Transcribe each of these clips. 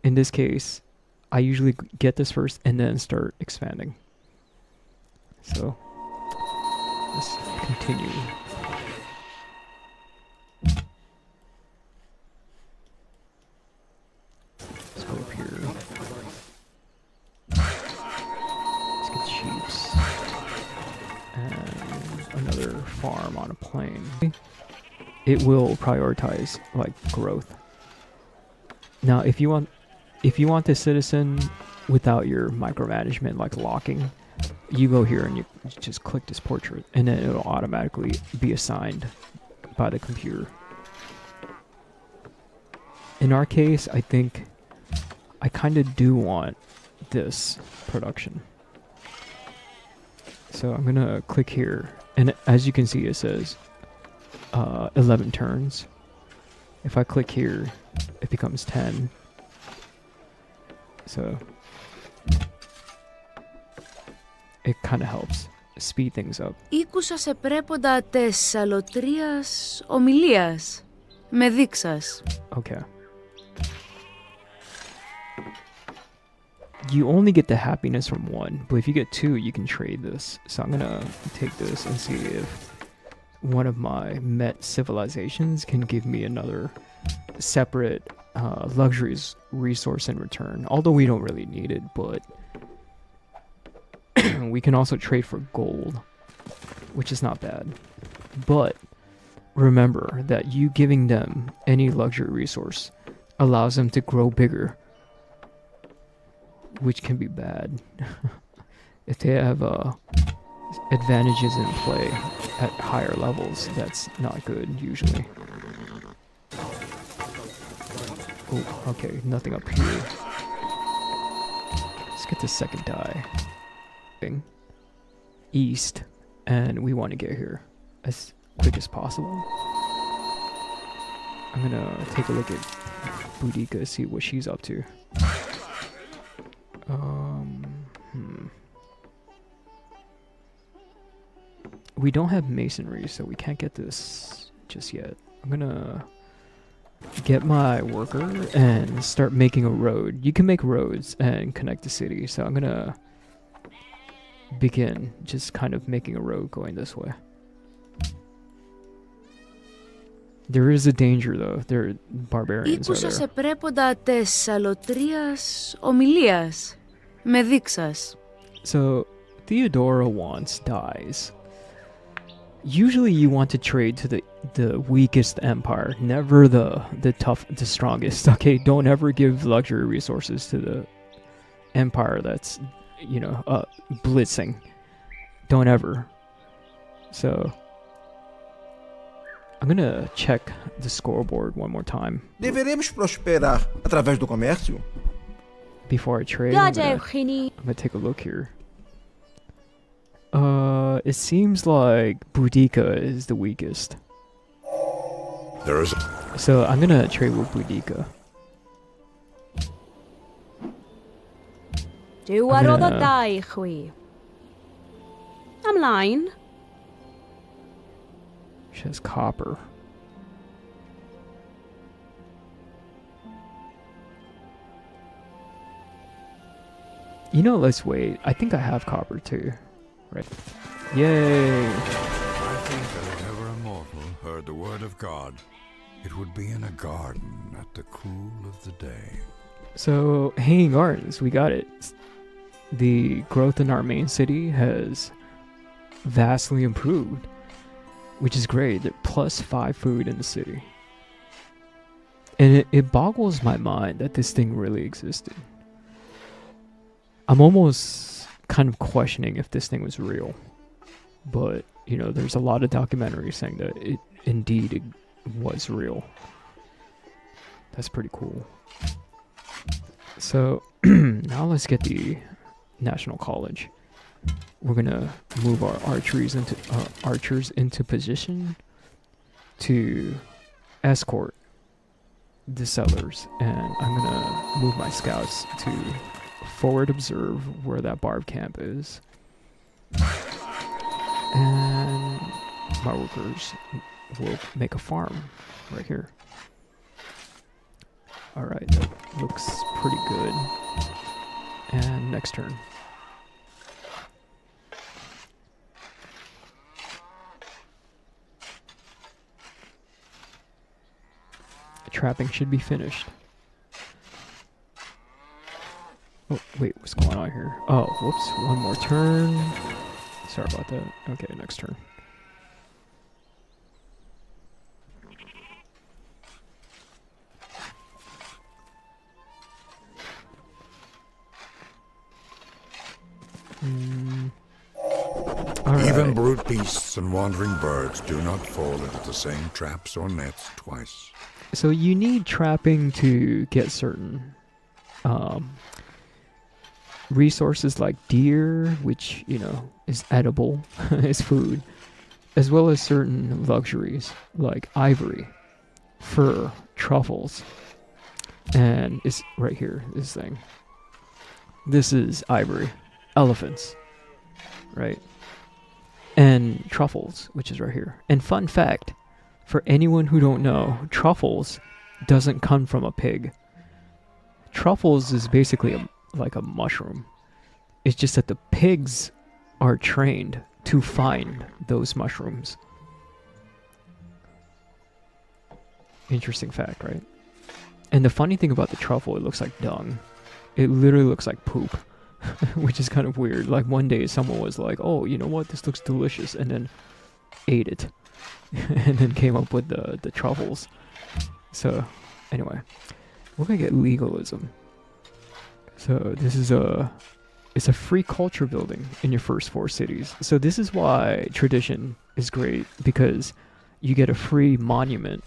in this case, I usually get this first and then start expanding. So let's continue. Let's go up here. Let's get sheeps. And another farm on a plain. It will prioritize like growth. Now, if you want the citizen without your micromanagement, like locking, you go here and you just click this portrait, and then it'll automatically be assigned by the computer. In our case, I think I kind of do want this production. So I'm gonna click here, and as you can see, it says 11 turns. If I click here, it becomes 10. So it kind of helps speed things up. Ήκουσα σε πρέποντα τες αλωτρίας ομιλίας. Με δείξας. Okay. You only get the happiness from one, but if you get two, you can trade this. So I'm gonna take this and see if one of my Met civilizations can give me another separate luxuries resource in return. Although we don't really need it, but we can also trade for gold, which is not bad. But remember that you giving them any luxury resource allows them to grow bigger, which can be bad. If they have advantages in play at higher levels, that's not good usually. Oh, okay, nothing up here. Let's get the second die. East, and we want to get here as quick as possible. I'm gonna take a look at Boudica, see what she's up to. We don't have masonry, so we can't get this just yet. I'm gonna get my worker and start making a road. You can make roads and connect the city, so I'm gonna begin just kind of making a road going this way. There is a danger though. There are barbarians Ήκουσα are σε there. πρέποντα τες αλωτρίας ομιλίας. Με δείξας. So Theodora once dies. Usually you want to trade to the weakest empire, never the strongest. Okay, don't ever give luxury resources to the empire that's, you know, blitzing. Don't ever. So I'm gonna check the scoreboard one more time Deveremos prosperar através do comércio? before I trade. I'm gonna take a look here. It seems like Boudica is the weakest. There is So I'm gonna trade with Boudica. Do I'm I rather gonna- die, Hui? I'm lying. She has copper. You know, let's wait. I think I have copper too. Right. Yay! I think that if ever a mortal heard the word of God, it would be in a garden at the cool of the day. So, Hanging Gardens, we got it. The growth in our main city has vastly improved, which is great. They're +5 food in the city. And it boggles my mind that this thing really existed. I'm almost kind of questioning if this thing was real. But, you know, there's a lot of documentaries saying that it indeed was real. That's pretty cool. So, now let's get the National College. We're gonna move our archers into position to escort the settlers, and I'm gonna move my scouts to forward observe where that barb camp is, and my workers will make a farm right here. Alright, that looks pretty good. And next turn. Trapping should be finished. Oh, wait, what's going on here? Oh, whoops, one more turn. Sorry about that. Okay, next turn. All Even right. brute beasts and wandering birds do not fall into the same traps or nets twice. So you need trapping to get certain resources like deer, which, you know, is edible, is food, as well as certain luxuries like ivory, fur, truffles, and it's right here, this thing. This is ivory, elephants, right? And truffles, which is right here. And fun fact, for anyone who don't know, truffles doesn't come from a pig. Truffles is basically like a mushroom. It's just that the pigs are trained to find those mushrooms. Interesting fact, right? And the funny thing about the truffle, it looks like dung. It literally looks like poop, which is kind of weird. Like one day someone was like, oh, you know what, this looks delicious, and then ate it. And then came up with the truffles. So, anyway, we're gonna get legalism. So this is it's a free culture building in your first 4 cities. So this is why tradition is great, because you get a free monument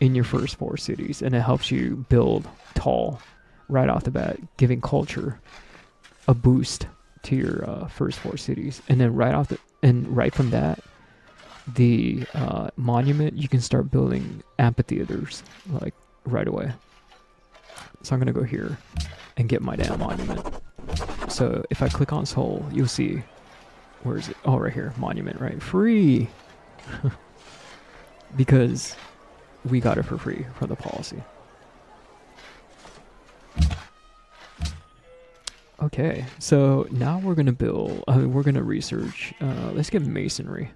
in your first 4 cities, and it helps you build tall right off the bat, giving culture a boost to your first 4 cities. And then right from that, the monument, you can start building amphitheaters like right away. So I'm gonna go here and get my damn monument. So if I click on Seoul, you'll see, where is it? Oh, right here, monument, right? Free! Because we got it for free from the policy. Okay, so now we're gonna build, we're gonna research, let's get masonry.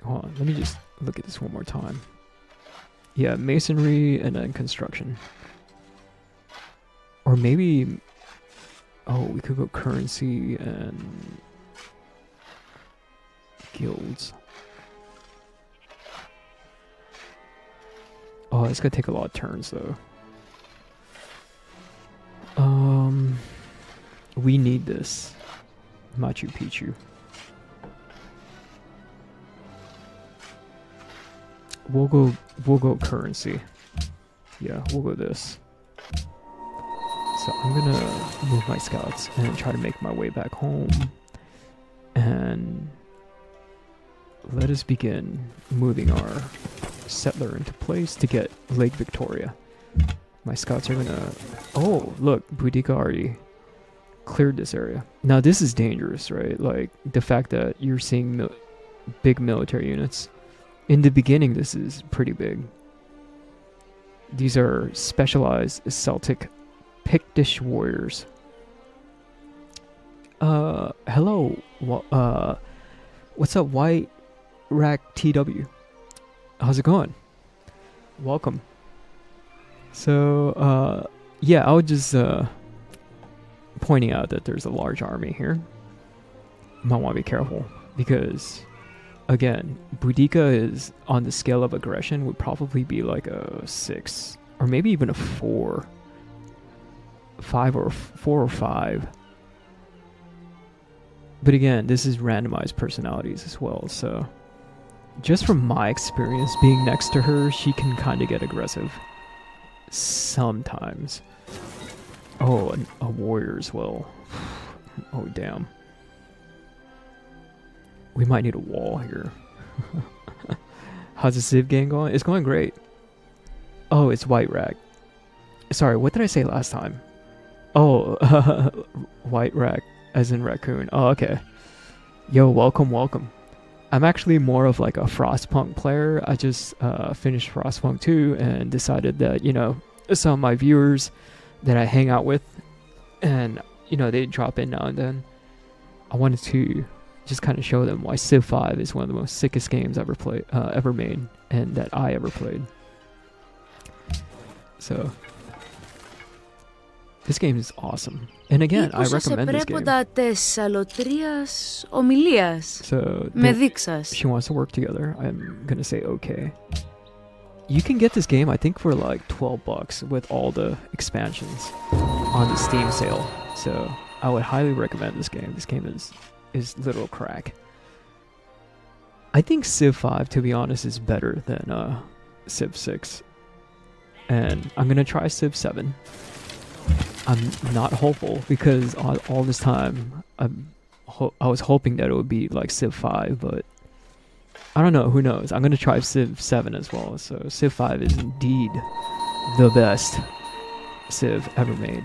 Hold on, let me just look at this one more time. Yeah, masonry and then construction. Or maybe, oh, we could go currency and guilds. Oh, it's gonna take a lot of turns though. We need this. Machu Picchu. We'll go currency. Yeah, we'll go this. So I'm gonna move my scouts and try to make my way back home. And let us begin moving our settler into place to get Lake Victoria. My scouts are gonna... Oh, look, Boudica already cleared this area. Now this is dangerous, right? Like the fact that you're seeing big military units. In the beginning, this is pretty big. These are specialized Celtic Pictish warriors. Hello. What's up, White Rack TW? How's it going? Welcome. So, yeah, I was just pointing out that there's a large army here. Might want to be careful because, again, Boudica is on the scale of aggression would probably be like a 6 or maybe even a 4. 4 or 5. But again, this is randomized personalities as well, so just from my experience being next to her, she can kind of get aggressive sometimes. Oh, a warrior as well. Oh, damn. We might need a wall here. How's the Civ game going? It's going great. Oh, it's White Rack. Sorry, what did I say last time? Oh, White Rack, as in raccoon. Oh, okay. Yo, welcome. I'm actually more of like a Frostpunk player. I just finished Frostpunk 2 and decided that, you know, some of my viewers that I hang out with and, you know, they drop in now and then. I wanted to just kind of show them why Civ 5 is one of the most sickest games ever made and that I ever played. So this game is awesome. And again, I recommend this game. So she wants to work together. I'm gonna say okay. You can get this game, I think, for like $12 with all the expansions on the Steam sale. So I would highly recommend this game. This game is literal crack. I think Civ 5, to be honest, is better than Civ 6. And I'm gonna try Civ 7. I'm not hopeful because all this time I was hoping that it would be like Civ 5, but I don't know. Who knows? I'm gonna try Civ 7 as well. So Civ 5 is indeed the best Civ ever made.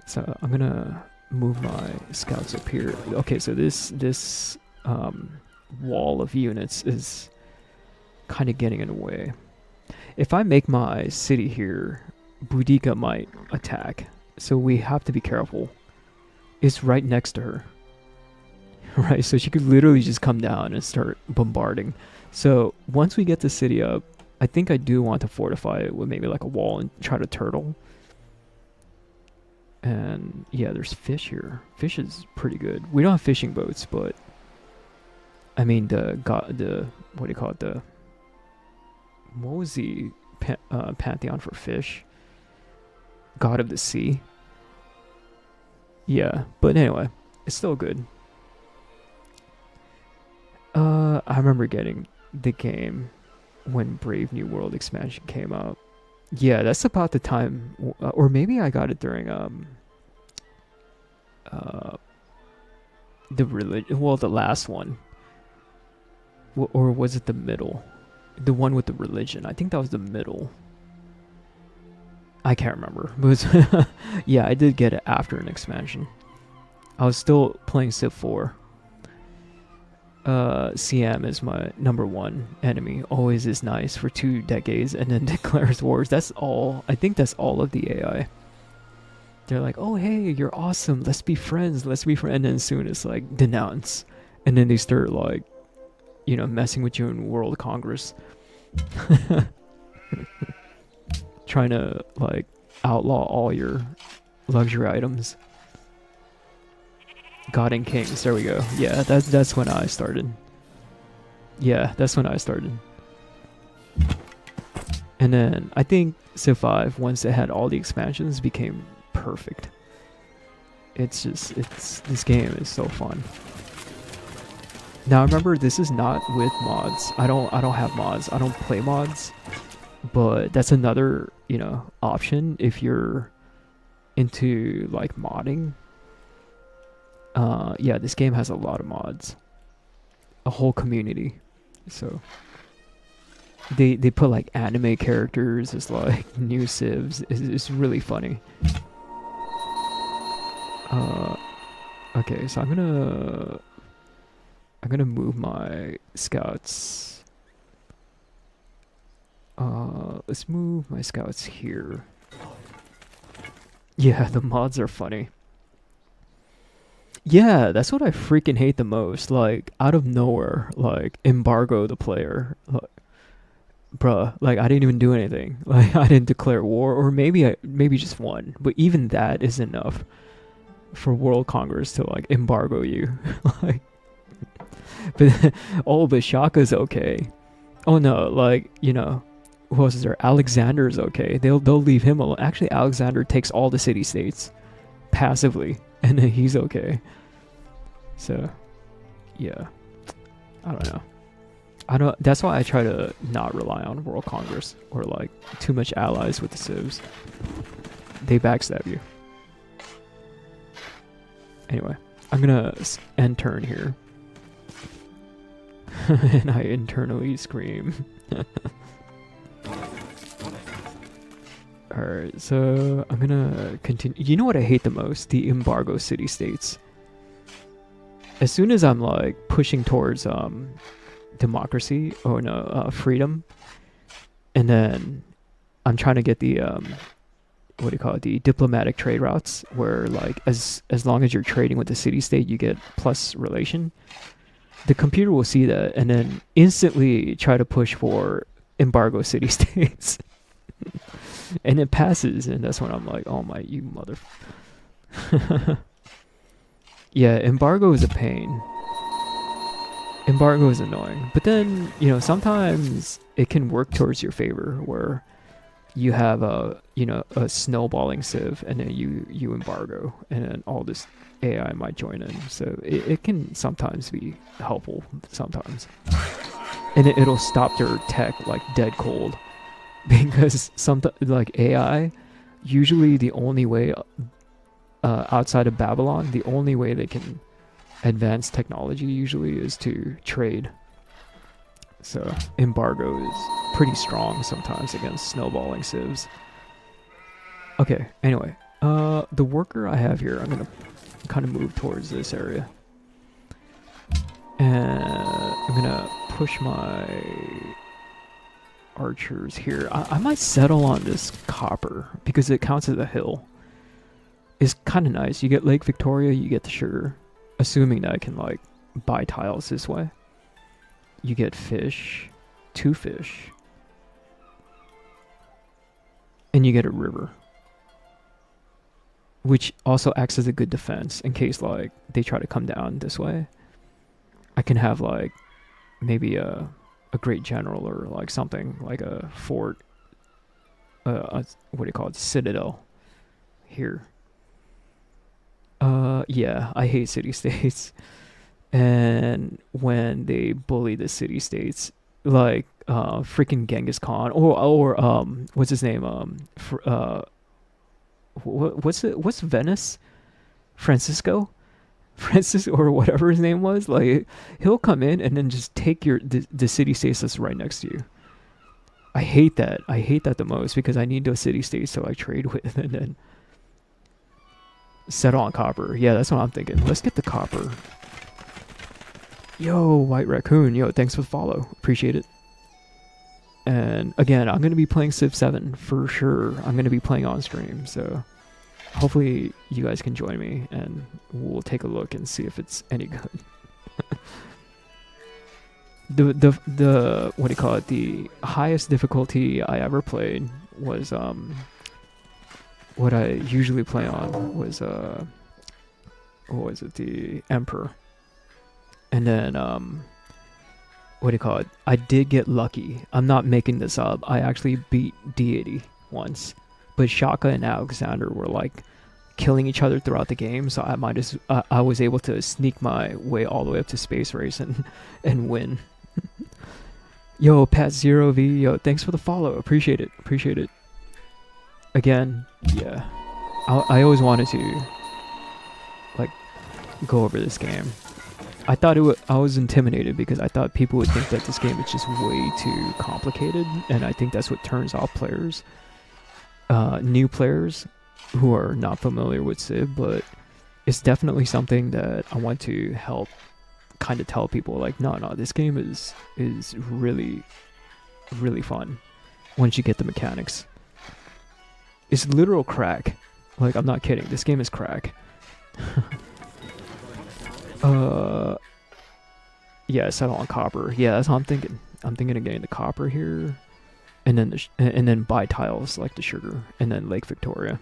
So I'm gonna move my scouts up here. Okay, so this wall of units is kind of getting in the way. If I make my city here, Boudica might attack, so we have to be careful. It's right next to her. Right, so she could literally just come down and start bombarding. So once we get the city up, I think I do want to fortify it with maybe like a wall and try to turtle. And yeah, there's fish here. Fish is pretty good. We don't have fishing boats, but I mean what do you call it? What was the pantheon for fish? God of the sea. Yeah, but anyway, it's still good. I remember getting the game when Brave New World expansion came out. Yeah, that's about the time, or maybe I got it during the last one, or was it the middle? The one with the religion. I think that was the middle. I can't remember. But yeah, I did get it after an expansion. I was still playing Civ 4. CM is my #1 enemy. Always is nice for 2 decades and then declares wars. That's all. I think that's all of the AI. They're like, oh hey, you're awesome. Let's be friends. Let's be friends. And then soon it's like denounce. And then they start like, you know, messing with you in World Congress. Trying to like outlaw all your luxury items. God and Kings, there we go. Yeah, that's when I started. Yeah, that's when I started. And then I think Civ 5, once it had all the expansions, became perfect. This game is so fun. Now remember, this is not with mods. I don't have mods. I don't play mods. But that's another, you know, option if you're into like modding. Yeah, this game has a lot of mods. A whole community. So they put like anime characters as like new civs. It's really funny. Okay, so I'm gonna move my scouts. Let's move my scouts here. Yeah, the mods are funny. Yeah, that's what I freaking hate the most. Like, out of nowhere, like, embargo the player. Like, bruh, like, I didn't even do anything. Like, I didn't declare war, or maybe just one. But even that is enough for World Congress to, like, embargo you. Like, but Shaka's okay. Oh no, like, you know, who else is there? Alexander's okay. They'll leave him alone. Actually, Alexander takes all the city-states passively. And then he's okay. So, yeah. I don't know. That's why I try to not rely on World Congress or like too much allies with the civs. They backstab you. Anyway, I'm gonna end turn here. And I internally scream. Alright, so I'm gonna continue. You know what I hate the most? The embargo city-states. as soon as I'm like pushing towards democracy or no freedom, and then I'm trying to get the what do you call it, the diplomatic trade routes, where like as long as you're trading with the city state you get plus relation, the computer will see that and then instantly try to push for embargo city states. And it passes, and that's when I'm like, oh my, you mother. Yeah, embargo is a pain. Embargo is annoying, but then, you know, sometimes it can work towards your favor, where you have a, you know, a snowballing civ, and then you embargo, and then all this AI might join in. So it can sometimes be helpful, sometimes, and it'll stop their tech like dead cold, because like AI, usually the only way outside of Babylon, the only way they can advance technology usually is to trade. So embargo is pretty strong sometimes against snowballing civs. Okay, anyway, the worker I have here, I'm gonna kind of move towards this area, and I'm gonna push my archers here. I might settle on this copper because it counts as a hill. It's kind of nice. You get Lake Victoria, you get the sugar, assuming that I can like buy tiles this way. You get fish, 2 fish, and you get a river, which also acts as a good defense in case like they try to come down this way. I can have like maybe a great general or like something like a fort, what do you call it, citadel here. Yeah, I hate city states. And when they bully the city states, like freaking Genghis Khan or what's his name, what's Venice, Francis or whatever his name was, like he'll come in and then just take the city states that's right next to you. I hate that the most, because I need those city states to like trade with and then settle on copper. Yeah, that's what I'm thinking. Let's get the copper. Yo, White Raccoon. Yo, thanks for the follow. Appreciate it. And again, I'm going to be playing Civ 7 for sure. I'm going to be playing on stream. So hopefully you guys can join me and we'll take a look and see if it's any good. The what do you call it? The highest difficulty I ever played was what I usually play on was what was it? The Emperor. And then what do you call it? I did get lucky. I'm not making this up. I actually beat Deity once, but Shaka and Alexander were like killing each other throughout the game, so I was able to sneak my way all the way up to Space Race and win. Yo, Pat Zero V, yo, thanks for the follow. Appreciate it. Again, yeah, I always wanted to like go over this game. I thought I was intimidated because I thought people would think that this game is just way too complicated, and I think that's what turns off players, new players who are not familiar with Civ. But it's definitely something that I want to help kind of tell people, like, no, this game is really, really fun once you get the mechanics. It's literal crack. Like, I'm not kidding. This game is crack. Yeah, settle on copper. Yeah, that's what I'm thinking. I'm thinking of getting the copper here, and then buy tiles like the sugar, and then Lake Victoria.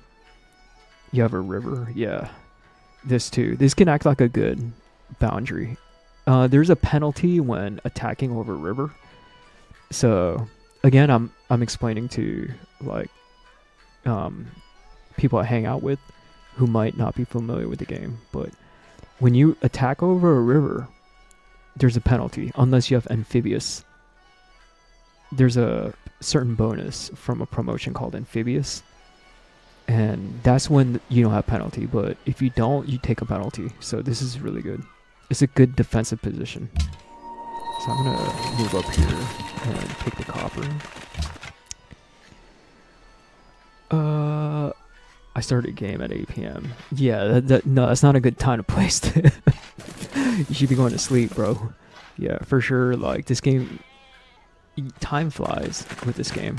You have a river. Yeah, this too. This can act like a good boundary. There's a penalty when attacking over a river. So again, I'm explaining to like people I hang out with who might not be familiar with the game, but when you attack over a river, there's a penalty unless you have amphibious. There's a certain bonus from a promotion called amphibious, and that's when you don't have penalty. But if you don't, you take a penalty. So this is really good. It's a good defensive position. So I'm gonna move up here and take the copper. I started a game at 8 p.m. Yeah, no, that's not a good time to play Civ. You should be going to sleep, bro. Yeah, for sure. Like, this game, time flies with this game.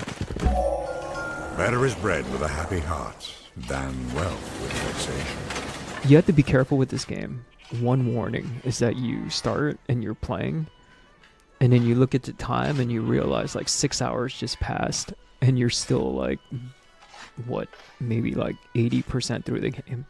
Better is bread with a happy heart than wealth with vexation. You have to be careful with this game. One warning is that you start and you're playing, and then you look at the time and you realize like 6 hours just passed, and you're still like, what, maybe like 80% through the game.